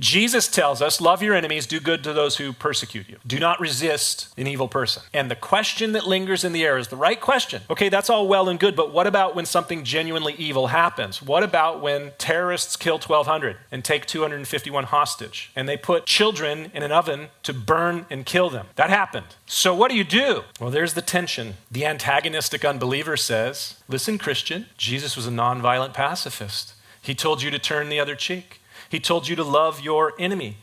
Jesus tells us, love your enemies, do good to those who persecute you. Do not resist an evil person. And the question that lingers in the air is the right question. Okay, that's all well and good, but what about when something genuinely evil happens? What about when terrorists kill 1,200 and take 251 hostage, and they put children in an oven to burn and kill them? That happened. So what do you do? Well, there's the tension. The antagonistic unbeliever says, listen, Christian, Jesus was a nonviolent pacifist. He told you to turn the other cheek. He told you to love your enemy.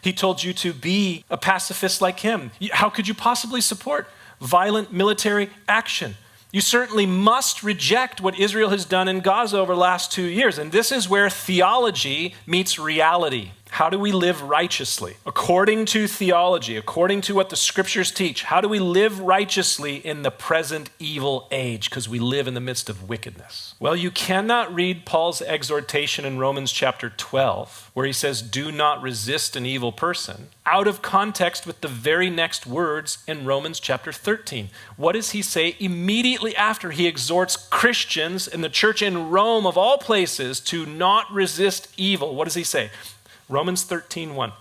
He told you to be a pacifist like him. How could you possibly support violent military action? You certainly must reject what Israel has done in Gaza over the last 2 years. And this is where theology meets reality. How do we live righteously? According to theology, according to what the scriptures teach, how do we live righteously in the present evil age? Because we live in the midst of wickedness. Well, you cannot read Paul's exhortation in Romans chapter 12, where he says, do not resist an evil person, out of context with the very next words in Romans chapter 13. What does he say immediately after he exhorts Christians in the church in Rome, of all places, to not resist evil? What does he say? Romans 13:1.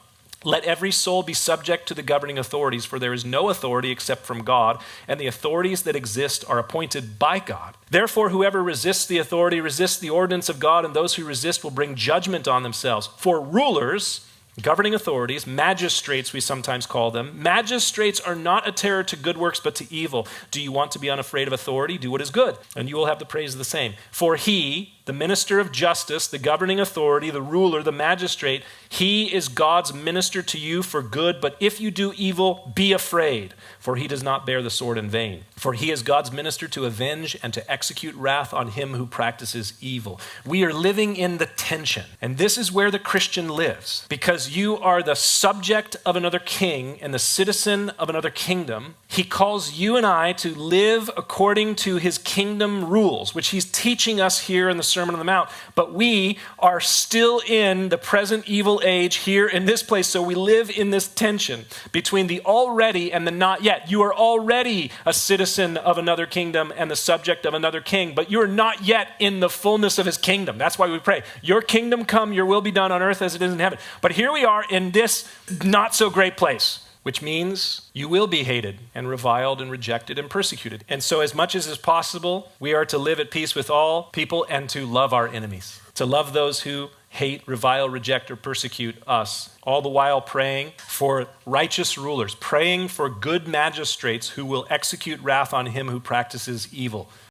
Let every soul be subject to the governing authorities, for there is no authority except from God, and the authorities that exist are appointed by God. Therefore, whoever resists the authority resists the ordinance of God, and those who resist will bring judgment on themselves. For rulers, governing authorities, magistrates we sometimes call them, magistrates are not a terror to good works but to evil. Do you want to be unafraid of authority? Do what is good, and you will have the praise of the same. For he, the minister of justice, the governing authority, the ruler, the magistrate, he is God's minister to you for good, but if you do evil, be afraid, for he does not bear the sword in vain. For he is God's minister to avenge and to execute wrath on him who practices evil. We are living in the tension, and this is where the Christian lives, because you are the subject of another king and the citizen of another kingdom. He calls you and I to live according to his kingdom rules, which he's teaching us here in the Sermon on the Mount, but we are still in the present evil age here in this place, so we live in this tension between the already and the not yet. You are already a citizen of another kingdom and the subject of another king, but you're not yet in the fullness of his kingdom. That's why we pray, your kingdom come, your will be done on earth as it is in heaven. But here we are in this not so great place, which means you will be hated and reviled and rejected and persecuted. And so as much as is possible, we are to live at peace with all people and to love our enemies, to love those who hate, revile, reject, or persecute us, all the while praying for righteous rulers, praying for good magistrates who will execute wrath on him who practices evil.